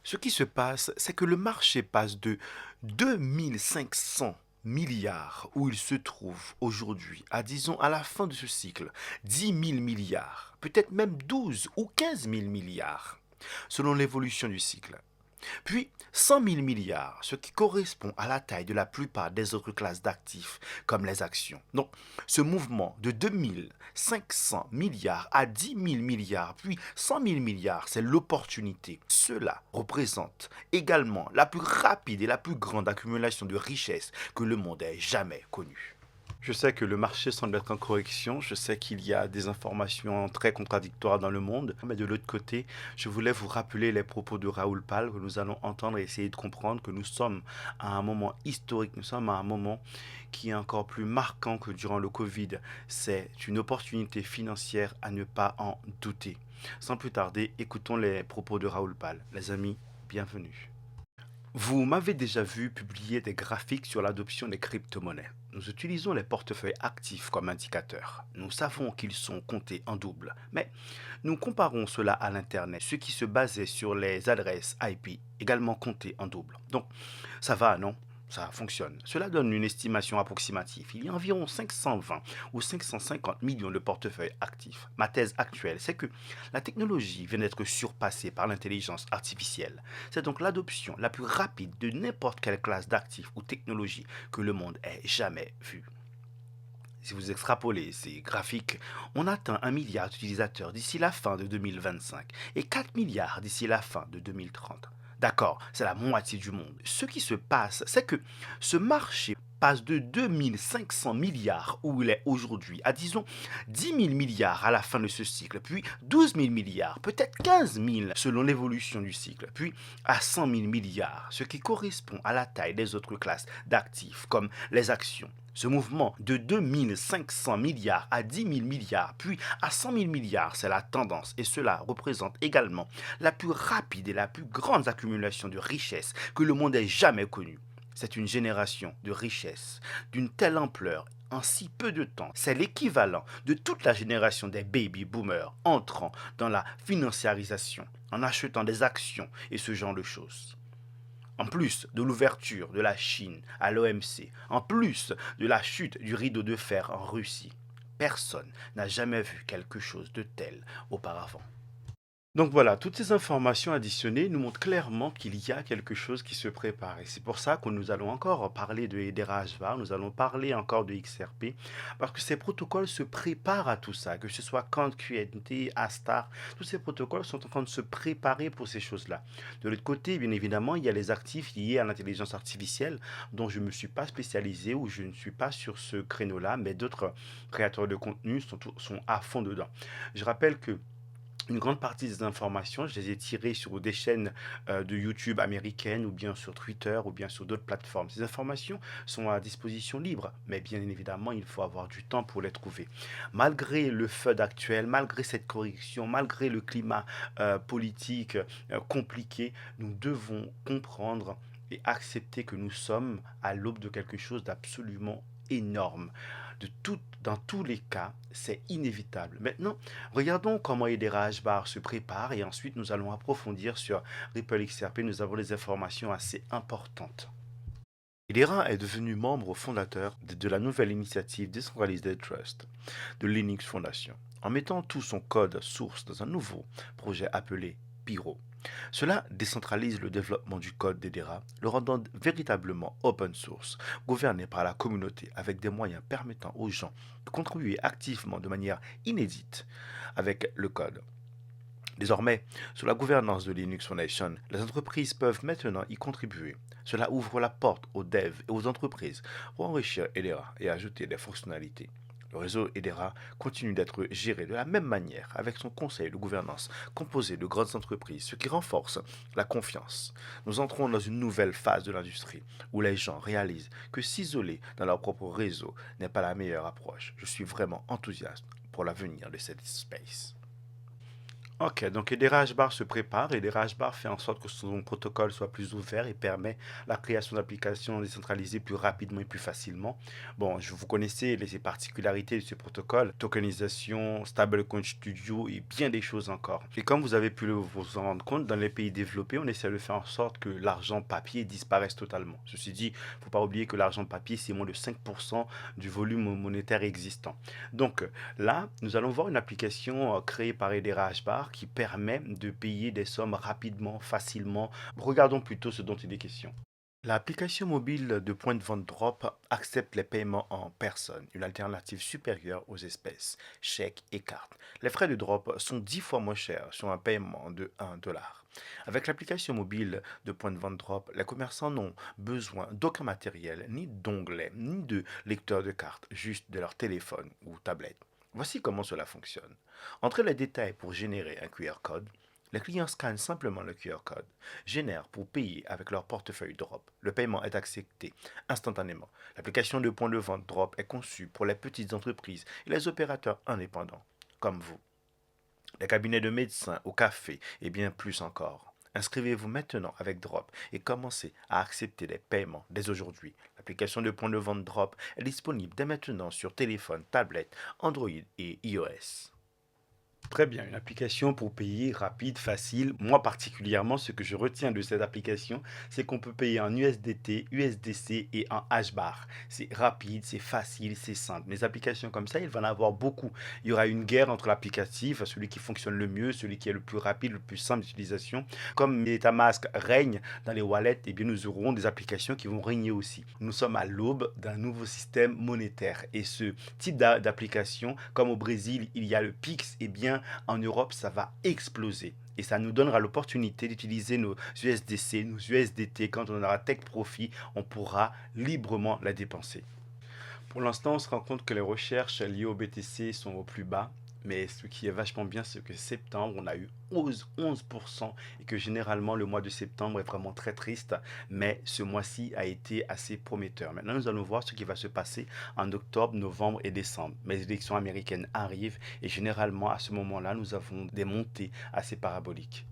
Ce qui se passe, c'est que le marché passe de 2500 milliards où il se trouve aujourd'hui à, disons, à la fin de ce cycle, 10 000 milliards, peut-être même 12 ou 15 000 milliards, selon l'évolution du cycle. Puis 100 000 milliards, ce qui correspond à la taille de la plupart des autres classes d'actifs, comme les actions. Donc, ce mouvement de 2500 milliards à 10 000 milliards, puis 100 000 milliards, c'est l'opportunité. Cela représente également la plus rapide et la plus grande accumulation de richesses que le monde ait jamais connue. Je sais que le marché semble être en correction, je sais qu'il y a des informations très contradictoires dans le monde, mais de l'autre côté, je voulais vous rappeler les propos de Raoul Pal que nous allons entendre et essayer de comprendre que nous sommes à un moment historique, nous sommes à un moment qui est encore plus marquant que durant le Covid. C'est une opportunité financière à ne pas en douter. Sans plus tarder, écoutons les propos de Raoul Pal. Les amis, bienvenue. Vous m'avez déjà vu publier des graphiques sur l'adoption des crypto-monnaies. Nous utilisons les portefeuilles actifs comme indicateur. Nous savons qu'ils sont comptés en double, mais nous comparons cela à l'Internet, ce qui se basait sur les adresses IP, également comptées en double. Donc, ça va, non? Ça fonctionne. Cela donne une estimation approximative. Il y a environ 520 ou 550 millions de portefeuilles actifs. Ma thèse actuelle, c'est que la technologie vient d'être surpassée par l'intelligence artificielle. C'est donc l'adoption la plus rapide de n'importe quelle classe d'actifs ou technologie que le monde ait jamais vue. Si vous extrapolez ces graphiques, on atteint 1 milliard d'utilisateurs d'ici la fin de 2025 et 4 milliards d'ici la fin de 2030. D'accord, c'est la moitié du monde. Ce qui se passe, c'est que ce marché passe de 2500 milliards où il est aujourd'hui à, disons, 10 000 milliards à la fin de ce cycle, puis 12 000 milliards, peut-être 15 000 selon l'évolution du cycle, puis à 100 000 milliards, ce qui correspond à la taille des autres classes d'actifs comme les actions. Ce mouvement de 2500 milliards à 10 000 milliards, puis à 100 000 milliards, c'est la tendance et cela représente également la plus rapide et la plus grande accumulation de richesses que le monde ait jamais connue. C'est une génération de richesses d'une telle ampleur en si peu de temps. C'est l'équivalent de toute la génération des baby boomers entrant dans la financiarisation, en achetant des actions et ce genre de choses. En plus de l'ouverture de la Chine à l'OMC, en plus de la chute du rideau de fer en Russie, personne n'a jamais vu quelque chose de tel auparavant. Donc voilà, toutes ces informations additionnées nous montrent clairement qu'il y a quelque chose qui se prépare. Et c'est pour ça que nous allons encore parler de Hedera HVAR, nous allons parler encore de XRP, parce que ces protocoles se préparent à tout ça, que ce soit QNT, Astar, tous ces protocoles sont en train de se préparer pour ces choses-là. De l'autre côté, bien évidemment, il y a les actifs liés à l'intelligence artificielle, dont je ne me suis pas spécialisé ou je ne suis pas sur ce créneau-là, mais d'autres créateurs de contenu sont à fond dedans. Je rappelle que une grande partie des informations, je les ai tirées sur des chaînes de YouTube américaines ou bien sur Twitter ou bien sur d'autres plateformes. Ces informations sont à disposition libre, mais bien évidemment, il faut avoir du temps pour les trouver. Malgré le FUD actuel, malgré cette correction, malgré le climat politique compliqué, nous devons comprendre et accepter que nous sommes à l'aube de quelque chose d'absolument énorme. Dans tous les cas, c'est inévitable. Maintenant, regardons comment Hedera Bar se prépare et ensuite nous allons approfondir sur Ripple XRP. Nous avons des informations assez importantes. Hedera est devenu membre fondateur de la nouvelle initiative Decentralized Trust de Linux Foundation en mettant tout son code source dans un nouveau projet appelé Pyro. Cela décentralise le développement du code d'Hedera, le rendant véritablement open source, gouverné par la communauté avec des moyens permettant aux gens de contribuer activement de manière inédite avec le code. Désormais, sous la gouvernance de Linux Foundation, les entreprises peuvent maintenant y contribuer. Cela ouvre la porte aux devs et aux entreprises pour enrichir Hedera et ajouter des fonctionnalités. Le réseau Hedera continue d'être géré de la même manière avec son conseil de gouvernance composé de grandes entreprises, ce qui renforce la confiance. Nous entrons dans une nouvelle phase de l'industrie où les gens réalisent que s'isoler dans leur propre réseau n'est pas la meilleure approche. Je suis vraiment enthousiaste pour l'avenir de cette space. Ok, donc EDRHBAR se prépare. EDRHBAR fait en sorte que son protocole soit plus ouvert et permet la création d'applications décentralisées plus rapidement et plus facilement. Bon, vous connaissez les particularités de ce protocole, tokenisation, Stablecoin Studio et bien des choses encore. Et comme vous avez pu vous en rendre compte, dans les pays développés, on essaie de faire en sorte que l'argent papier disparaisse totalement. Ceci dit, il ne faut pas oublier que l'argent papier, c'est moins de 5% du volume monétaire existant. Donc, là, nous allons voir une application créée par EDRHBAR qui permet de payer des sommes rapidement, facilement. Regardons plutôt ce dont il est question. L'application mobile de point de vente Drop accepte les paiements en personne, une alternative supérieure aux espèces, chèques et cartes. Les frais de Drop sont 10 fois moins chers sur un paiement de 1 $. Avec l'application mobile de point de vente Drop, les commerçants n'ont besoin d'aucun matériel, ni d'onglets, ni de lecteur de cartes, juste de leur téléphone ou tablette. Voici comment cela fonctionne. Entrez les détails pour générer un QR code. Les clients scannent simplement le QR code, génèrent pour payer avec leur portefeuille Drop. Le paiement est accepté instantanément. L'application de point de vente Drop est conçue pour les petites entreprises et les opérateurs indépendants, comme vous. Les cabinets de médecins au café et bien plus encore. Inscrivez-vous maintenant avec Drop et commencez à accepter les paiements dès aujourd'hui. L'application de point de vente Drop est disponible dès maintenant sur téléphone, tablette, Android et iOS. Très bien, une application pour payer rapide, facile. Moi particulièrement, ce que je retiens de cette application, c'est qu'on peut payer en USDT, USDC et en HBAR. C'est rapide, c'est facile, c'est simple. Les applications comme ça, il va en avoir beaucoup. Il y aura une guerre entre l'applicatif, celui qui fonctionne le mieux, celui qui est le plus rapide, le plus simple d'utilisation. Comme MetaMask règne dans les wallets, eh bien nous aurons des applications qui vont régner aussi. Nous sommes à l'aube d'un nouveau système monétaire. Et ce type d'application, comme au Brésil, il y a le PIX, eh bien en Europe, ça va exploser. Et ça nous donnera l'opportunité d'utiliser nos USDC, nos USDT. Quand on aura tech profit, on pourra librement la dépenser. Pour l'instant, on se rend compte que les recherches liées au BTC sont au plus bas. Mais ce qui est vachement bien, c'est que septembre, on a eu 11% et que généralement, le mois de septembre est vraiment très triste. Mais ce mois-ci a été assez prometteur. Maintenant, nous allons voir ce qui va se passer en octobre, novembre et décembre. Les élections américaines arrivent et généralement, à ce moment-là, nous avons des montées assez paraboliques.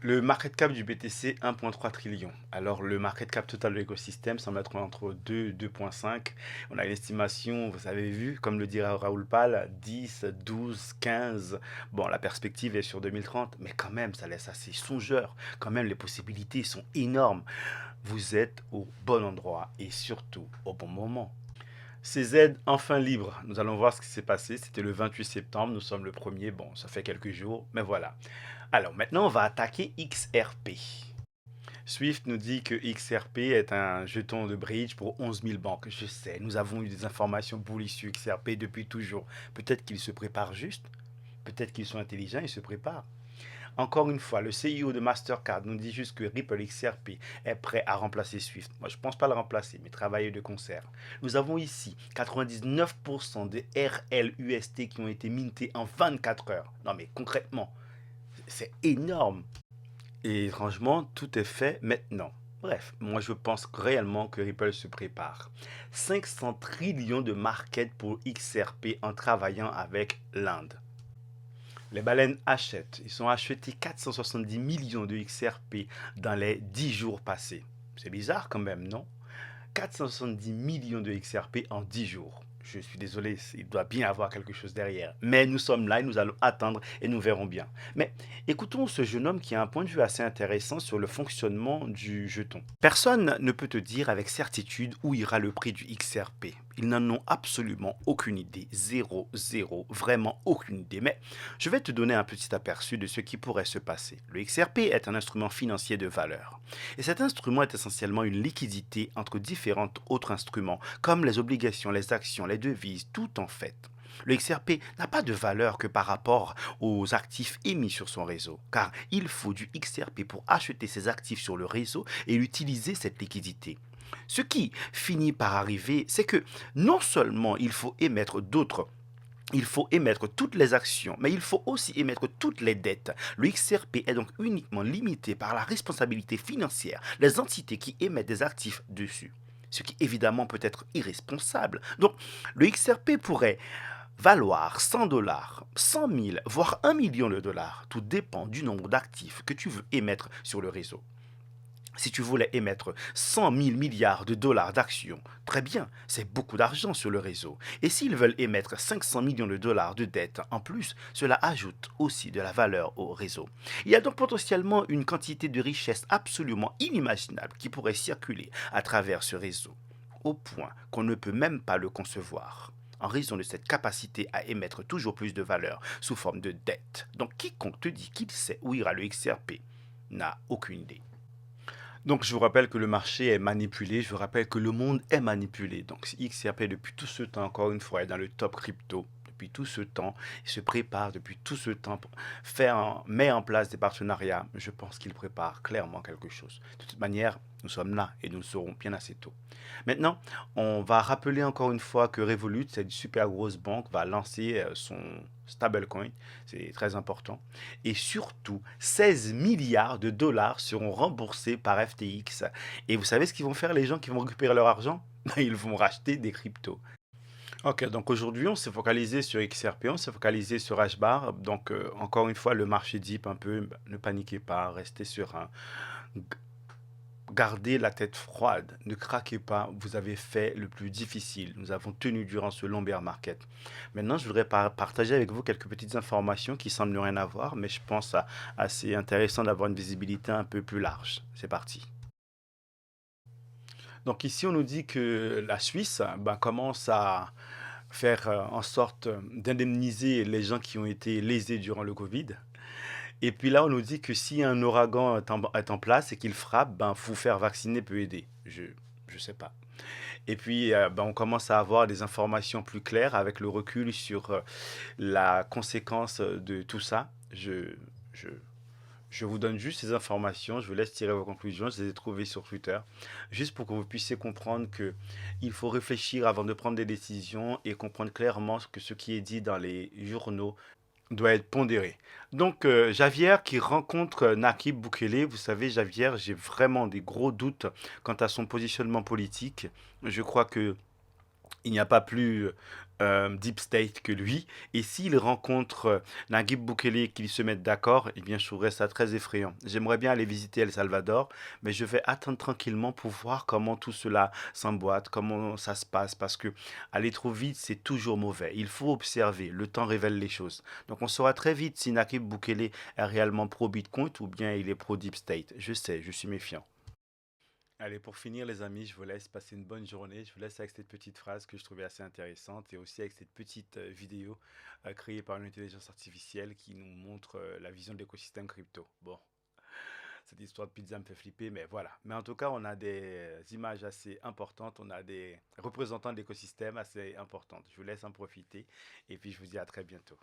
Le market cap du BTC, 1,3 trillion. Alors, le market cap total de l'écosystème semble être entre 2 et 2,5. On a une estimation, vous avez vu, comme le dira Raoul Pal, 10, 12, 15. Bon, la perspective est sur 2030, mais quand même, ça laisse assez songeur. Quand même, les possibilités sont énormes. Vous êtes au bon endroit et surtout au bon moment. CZ enfin libre. Nous allons voir ce qui s'est passé. C'était le 28 septembre. Nous sommes le 1er. Bon, ça fait quelques jours, mais voilà. Alors maintenant, on va attaquer XRP. Swift nous dit que XRP est un jeton de bridge pour 11 000 banques. Je sais, nous avons eu des informations bullish sur XRP depuis toujours. Peut-être qu'ils se préparent juste. Peut-être qu'ils sont intelligents et se préparent. Encore une fois, le CEO de Mastercard nous dit juste que Ripple XRP est prêt à remplacer Swift. Moi, je ne pense pas le remplacer, mais travailler de concert. Nous avons ici 99% de RLUST qui ont été mintés en 24 heures. Non, mais concrètement, c'est énorme. Et étrangement, tout est fait maintenant. Bref, moi je pense réellement que Ripple se prépare. 500 trillions de market pour XRP en travaillant avec l'Inde. Les baleines achètent. Ils ont acheté 470 millions de XRP dans les 10 jours passés. C'est bizarre quand même, non? 470 millions de XRP en 10 jours. Je suis désolé, il doit bien avoir quelque chose derrière. Mais nous sommes là et nous allons attendre et nous verrons bien. Mais écoutons ce jeune homme qui a un point de vue assez intéressant sur le fonctionnement du jeton. Personne ne peut te dire avec certitude où ira le prix du XRP. Ils n'en ont absolument aucune idée. Zéro, zéro, vraiment aucune idée. Mais je vais te donner un petit aperçu de ce qui pourrait se passer. Le XRP est un instrument financier de valeur. Et cet instrument est essentiellement une liquidité entre différents autres instruments, comme les obligations, les actions, les devises, tout en fait. Le XRP n'a pas de valeur que par rapport aux actifs émis sur son réseau, car il faut du XRP pour acheter ces actifs sur le réseau et utiliser cette liquidité. Ce qui finit par arriver, c'est que non seulement il faut émettre toutes les actions, mais il faut aussi émettre toutes les dettes. Le XRP est donc uniquement limité par la responsabilité financière des entités qui émettent des actifs dessus. Ce qui évidemment peut être irresponsable. Donc le XRP pourrait valoir 100 dollars, 100 000, voire 1 million de dollars. Tout dépend du nombre d'actifs que tu veux émettre sur le réseau. Si tu voulais émettre 100 000 milliards de dollars d'actions, très bien, c'est beaucoup d'argent sur le réseau. Et s'ils veulent émettre 500 millions de dollars de dettes en plus, cela ajoute aussi de la valeur au réseau. Il y a donc potentiellement une quantité de richesse absolument inimaginable qui pourrait circuler à travers ce réseau, au point qu'on ne peut même pas le concevoir en raison de cette capacité à émettre toujours plus de valeur sous forme de dette. Donc quiconque te dit qu'il sait où ira le XRP n'a aucune idée. Donc, je vous rappelle que le marché est manipulé, je vous rappelle que le monde est manipulé. Donc, XRP, depuis tout ce temps, encore une fois, est dans le top crypto. Depuis tout ce temps, il se prépare depuis tout ce temps, met en place des partenariats. Je pense qu'il prépare clairement quelque chose. De toute manière, nous sommes là et nous le saurons bien assez tôt. Maintenant, on va rappeler encore une fois que Revolut, cette super grosse banque, va lancer son stablecoin. C'est très important. Et surtout, 16 milliards de dollars seront remboursés par FTX. Et vous savez ce qu'ils vont faire les gens qui vont récupérer leur argent? Ils vont racheter des cryptos. Ok, donc aujourd'hui, on s'est focalisé sur XRP, on s'est focalisé sur HBAR. Donc, encore une fois, le marché dip un peu, ne paniquez pas, restez serein. Gardez la tête froide, ne craquez pas, vous avez fait le plus difficile. Nous avons tenu durant ce long bear market. Maintenant, je voudrais partager avec vous quelques petites informations qui semblent rien avoir, mais je pense assez intéressant d'avoir une visibilité un peu plus large. C'est parti. Donc ici, on nous dit que la Suisse commence à faire en sorte d'indemniser les gens qui ont été lésés durant le Covid. Et puis là, on nous dit que si un ouragan est en place et qu'il frappe, faut faire vacciner peut aider. Je sais pas. Et puis, on commence à avoir des informations plus claires avec le recul sur la conséquence de tout ça. Je, je vous donne juste ces informations, je vous laisse tirer vos conclusions, je les ai trouvées sur Twitter, juste pour que vous puissiez comprendre que il faut réfléchir avant de prendre des décisions et comprendre clairement que ce qui est dit dans les journaux doit être pondéré. Donc, Javier qui rencontre Nakib Boukele, vous savez, Javier, j'ai vraiment des gros doutes quant à son positionnement politique. Je crois que il n'y a pas plus deep state que lui. Et s'il rencontre Naguib Bukele et qu'ils se mettent d'accord, eh bien, je trouverais ça très effrayant. J'aimerais bien aller visiter El Salvador, mais je vais attendre tranquillement pour voir comment tout cela s'emboîte, comment ça se passe, parce que aller trop vite, c'est toujours mauvais. Il faut observer, le temps révèle les choses. Donc, on saura très vite si Naguib Bukele est réellement pro-Bitcoin ou bien il est pro-deep state. Je sais, je suis méfiant. Allez, pour finir, les amis, je vous laisse passer une bonne journée. Je vous laisse avec cette petite phrase que je trouvais assez intéressante et aussi avec cette petite vidéo créée par l'intelligence artificielle qui nous montre la vision de l'écosystème crypto. Bon, cette histoire de pizza me fait flipper, mais voilà. Mais en tout cas, on a des images assez importantes, on a des représentants de l'écosystème assez importantes. Je vous laisse en profiter et puis je vous dis à très bientôt.